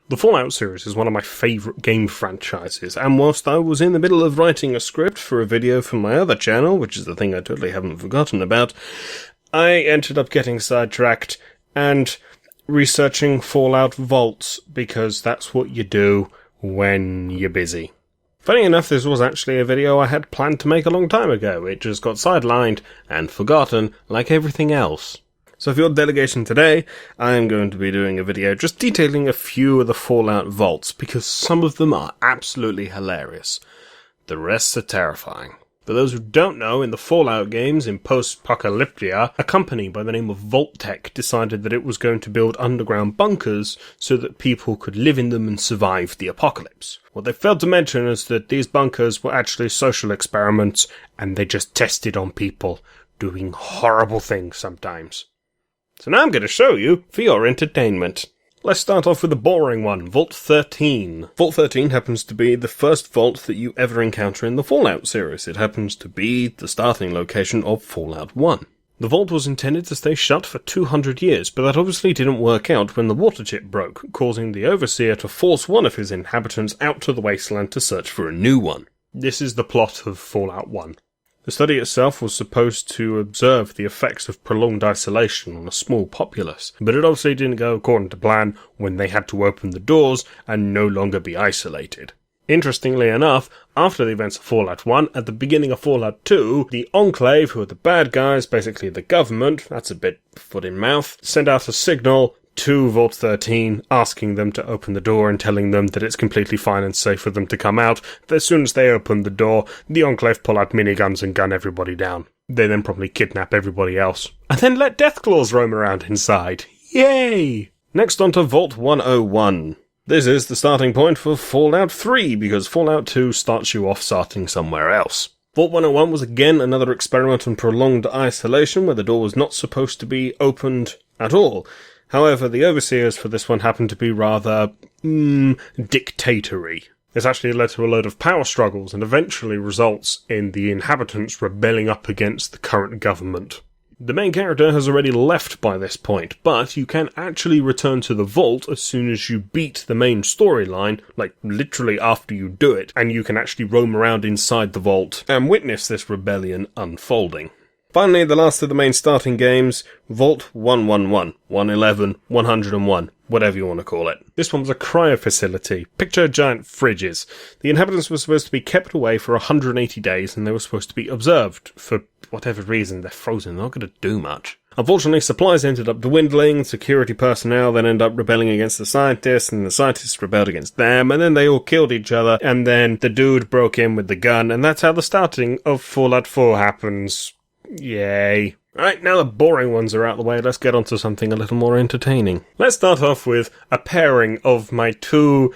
The Fallout series is one of my favourite game franchises, and whilst I was in the middle of writing a script for a video for my other channel, which is the thing I totally haven't forgotten about, I ended up getting sidetracked and researching Fallout vaults, because that's what you do when you're busy. Funny enough, this was actually a video I had planned to make a long time ago. It just got sidelined and forgotten, like everything else. So for your delegation today, I am going to be doing a video just detailing a few of the Fallout vaults, because some of them are absolutely hilarious. The rest are terrifying. For those who don't know, in the Fallout games in post-apocalyptia, a company by the name of Vault-Tec decided that it was going to build underground bunkers so that people could live in them and survive the apocalypse. What they failed to mention is that these bunkers were actually social experiments, and they just tested on people, doing horrible things sometimes. So now I'm going to show you for your entertainment. Let's start off with the boring one, Vault 13. Vault 13 happens to be the first vault that you ever encounter in the Fallout series. It happens to be the starting location of Fallout 1. The vault was intended to stay shut for 200 years, but that obviously didn't work out when the water chip broke, causing the Overseer to force one of his inhabitants out to the wasteland to search for a new one. This is the plot of Fallout 1. The study itself was supposed to observe the effects of prolonged isolation on a small populace, but it obviously didn't go according to plan when they had to open the doors and no longer be isolated. Interestingly enough, after the events of Fallout 1, at the beginning of Fallout 2, the Enclave, who are the bad guys, basically the government, that's a bit foot in mouth, sent out a signal to Vault 13, asking them to open the door and telling them that it's completely fine and safe for them to come out. As soon as they open the door, the Enclave pull out miniguns and gun everybody down. They then probably kidnap everybody else, and then let Deathclaws roam around inside. Yay! Next on to Vault 101. This is the starting point for Fallout 3, because Fallout 2 starts you off starting somewhere else. Vault 101 was again another experiment on prolonged isolation, where the door was not supposed to be opened at all. However, the Overseers for this one happened to be rather, dictatory. This actually led to a load of power struggles and eventually results in the inhabitants rebelling up against the current government. The main character has already left by this point, but you can actually return to the vault as soon as you beat the main storyline, like literally after you do it, and you can actually roam around inside the vault and witness this rebellion unfolding. Finally, the last of the main starting games, Vault 111, 111, 101, whatever you want to call it. This one was a cryo facility. Picture giant fridges. The inhabitants were supposed to be kept away for 180 days, and they were supposed to be observed. For whatever reason, they're frozen, they're not going to do much. Unfortunately, supplies ended up dwindling, security personnel then ended up rebelling against the scientists, and the scientists rebelled against them, and then they all killed each other, and then the dude broke in with the gun, and that's how the starting of Fallout 4 happens. Yay. Right, now the boring ones are out of the way, let's get on to something a little more entertaining. Let's start off with a pairing of my two,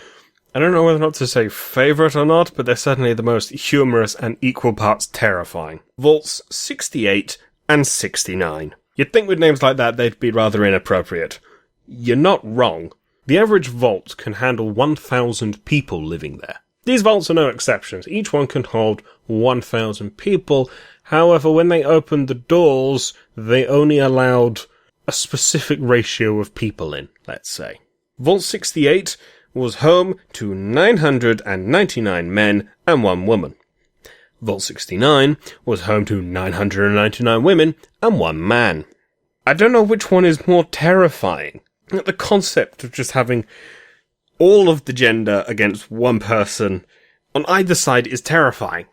I don't know whether or not to say favourite or not, but they're certainly the most humorous and equal parts terrifying. Vaults 68 and 69. You'd think with names like that they'd be rather inappropriate. You're not wrong. The average vault can handle 1,000 people living there. These vaults are no exceptions. Each one can hold 1,000 people. However, when they opened the doors, they only allowed a specific ratio of people in, let's say. Vault 68 was home to 999 men and 1 woman. Vault 69 was home to 999 women and 1 man. I don't know which one is more terrifying. The concept of just having all of the gender against one person on either side is terrifying.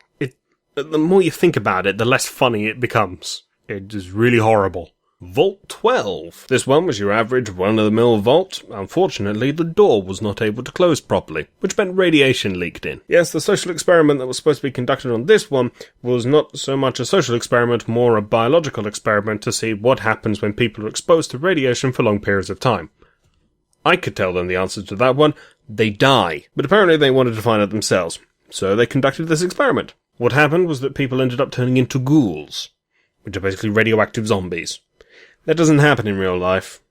The more you think about it, the less funny it becomes. It is really horrible. Vault 12. This one was your average run-of-the-mill vault. Unfortunately, the door was not able to close properly, which meant radiation leaked in. Yes, the social experiment that was supposed to be conducted on this one was not so much a social experiment, more a biological experiment to see what happens when people are exposed to radiation for long periods of time. I could tell them the answer to that one. They die. But apparently they wanted to find out themselves, so they conducted this experiment. What happened was that people ended up turning into ghouls, which are basically radioactive zombies. That doesn't happen in real life.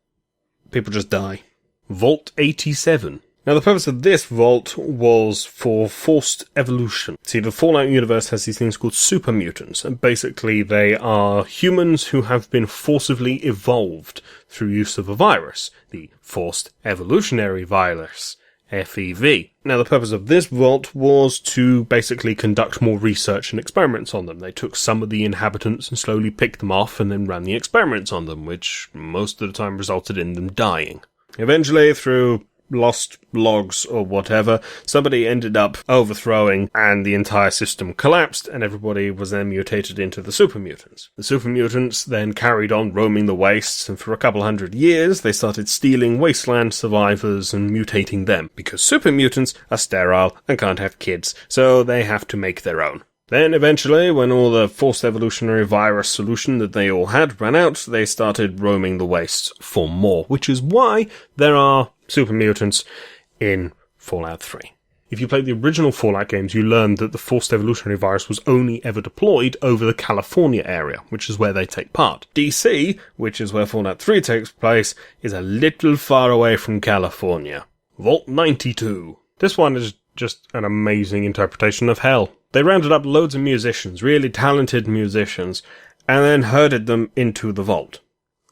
People just die. Vault 87. Now, the purpose of this vault was for forced evolution. See, the Fallout universe has these things called super mutants, and basically they are humans who have been forcibly evolved through use of a virus, the forced evolutionary virus, FEV. Now, the purpose of this vault was to basically conduct more research and experiments on them. They took some of the inhabitants and slowly picked them off and then ran the experiments on them, which most of the time resulted in them dying. Eventually, through lost logs or whatever, somebody ended up overthrowing and the entire system collapsed and everybody was then mutated into the super mutants. The super mutants then carried on roaming the wastes, and for a couple hundred years they started stealing wasteland survivors and mutating them, because super mutants are sterile and can't have kids, so they have to make their own. Then eventually, when all the forced evolutionary virus solution that they all had ran out, they started roaming the wastes for more, which is why there are super mutants in Fallout 3. If you played the original Fallout games, you learned that the forced evolutionary virus was only ever deployed over the California area, which is where they take part. DC, which is where Fallout 3 takes place, is a little far away from California. Vault 92. This one is just an amazing interpretation of hell. They rounded up loads of musicians, really talented musicians, and then herded them into the vault.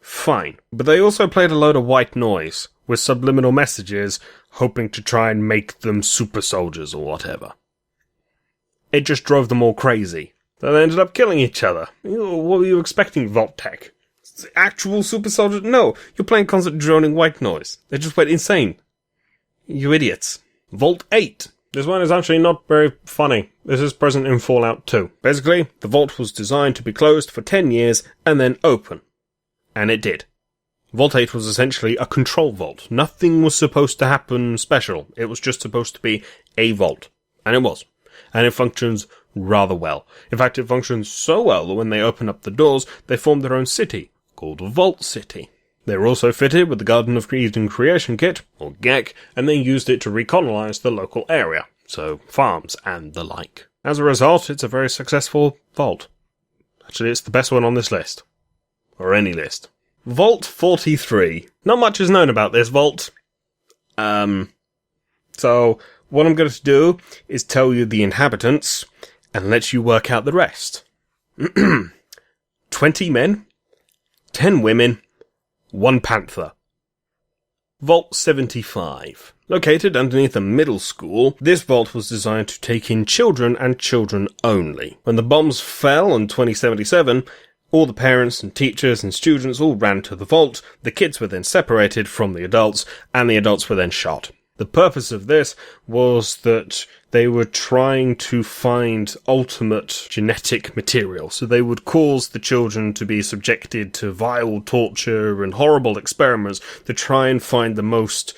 Fine. But they also played a load of white noise, with subliminal messages, hoping to try and make them super soldiers or whatever. It just drove them all crazy. So they ended up killing each other. What were you expecting, Vault Tech? Actual super soldiers? No, you're playing constant droning white noise. They just went insane. You idiots. Vault 8. This one is actually not very funny. This is present in Fallout 2. Basically, the vault was designed to be closed for 10 years and then open. And it did. Vault 8 was essentially a control vault. Nothing was supposed to happen special. It was just supposed to be a vault. And it was. And it functions rather well. In fact, it functions so well that when they open up the doors, they form their own city, called Vault City. They were also fitted with the Garden of Eden Creation Kit, or GEC, and they used it to recolonize the local area, so farms and the like. As a result, it's a very successful vault. Actually, it's the best one on this list. Or any list. Vault 43. Not much is known about this vault. So, what I'm going to do is tell you the inhabitants, and let you work out the rest. 20 men, 10 women, 1 panther. Vault 75. Located underneath a middle school, this vault was designed to take in children and children only. When the bombs fell in 2077, all the parents and teachers and students all ran to the vault, the kids were then separated from the adults, and the adults were then shot. The purpose of this was that they were trying to find ultimate genetic material, so they would cause the children to be subjected to vile torture and horrible experiments to try and find the most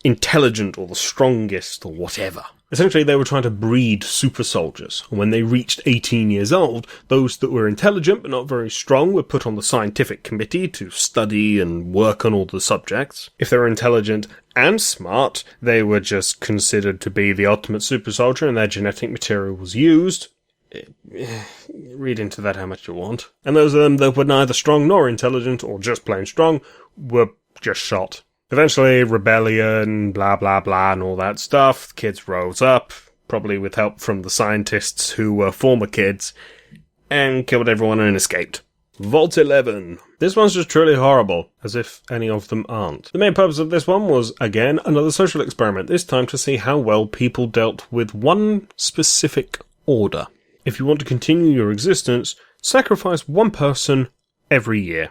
intelligent or the strongest or whatever. Essentially, they were trying to breed super soldiers, and when they reached 18 years old, those that were intelligent but not very strong were put on the scientific committee to study and work on all the subjects. If they were intelligent and smart, they were just considered to be the ultimate super soldier, and their genetic material was used. Read into that how much you want. And those of them that were neither strong nor intelligent, or just plain strong, were just shot. Eventually, rebellion, blah blah blah, and all that stuff. Kids rose up, probably with help from the scientists who were former kids, and killed everyone and escaped. Vault 11. This one's just truly horrible, as if any of them aren't. The main purpose of this one was, again, another social experiment, this time to see how well people dealt with one specific order. If you want to continue your existence, sacrifice one person every year.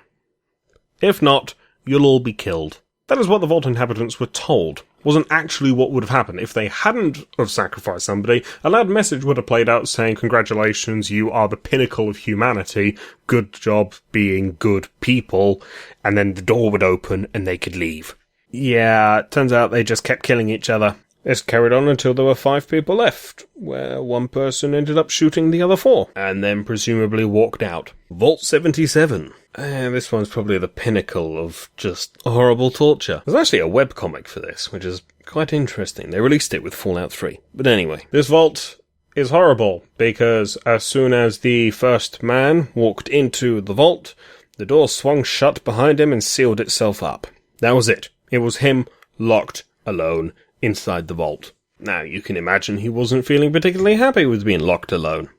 If not, you'll all be killed. That is what the Vault inhabitants were told. It wasn't actually what would have happened. If they hadn't have sacrificed somebody, a loud message would have played out saying, "Congratulations, you are the pinnacle of humanity. Good job being good people." And then the door would open and they could leave. Yeah, it turns out they just kept killing each other. This carried on until there were 5 people left, where one person ended up shooting the other 4, and then presumably walked out. Vault 77. This one's probably the pinnacle of just horrible torture. There's actually a webcomic for this, which is quite interesting. They released it with Fallout 3. But anyway, this vault is horrible, because as soon as the first man walked into the vault, the door swung shut behind him and sealed itself up. That was it. It was him, locked, alone, inside the vault. Now, you can imagine he wasn't feeling particularly happy with being locked alone.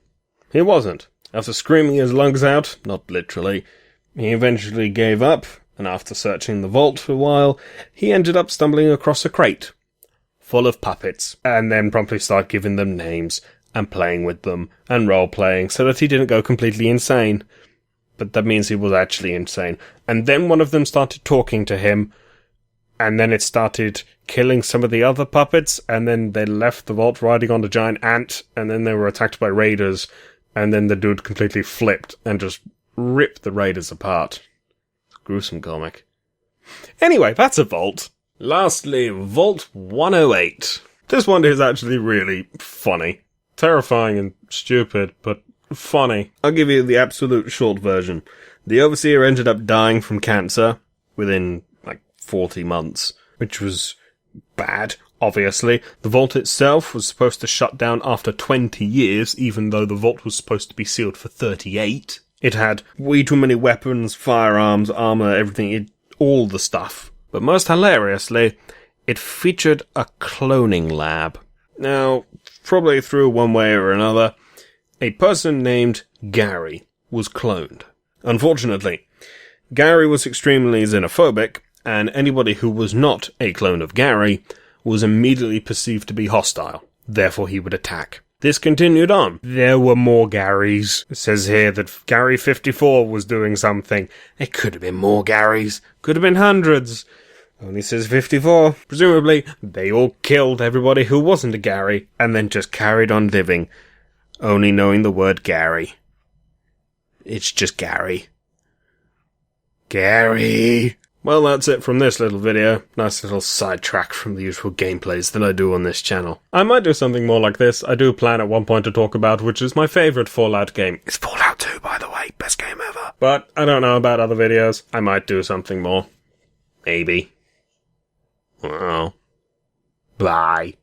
He wasn't. After screaming his lungs out, not literally, he eventually gave up, and after searching the vault for a while, he ended up stumbling across a crate full of puppets, and then promptly start giving them names and playing with them and role-playing so that he didn't go completely insane. But that means he was actually insane. And then one of them started talking to him, and then it started killing some of the other puppets, and then they left the vault riding on the giant ant, and then they were attacked by raiders, and then the dude completely flipped and just ripped the raiders apart. It's a gruesome comic. Anyway, that's a vault. Lastly, Vault 108. This one is actually really funny. Terrifying and stupid, but funny. I'll give you the absolute short version. The Overseer ended up dying from cancer within, 40 months, which was bad, obviously. The vault itself was supposed to shut down after 20 years, even though the vault was supposed to be sealed for 38. It had way too many weapons, firearms, armor, everything, all the stuff. But most hilariously, it featured a cloning lab. Now, probably through one way or another, a person named Gary was cloned. Unfortunately, Gary was extremely xenophobic, and anybody who was not a clone of Gary was immediately perceived to be hostile. Therefore, he would attack. This continued on. There were more Garys. It says here that Gary 54 was doing something. It could have been more Garys. Could have been hundreds. Only says 54. Presumably, they all killed everybody who wasn't a Gary, and then just carried on living, only knowing the word Gary. It's just Gary. Gary. Well, that's it from this little video. Nice little sidetrack from the usual gameplays that I do on this channel. I might do something more like this. I do plan at one point to talk about which is my favourite Fallout game. It's Fallout 2, by the way. Best game ever. But I don't know about other videos. I might do something more. Maybe. Well. Bye.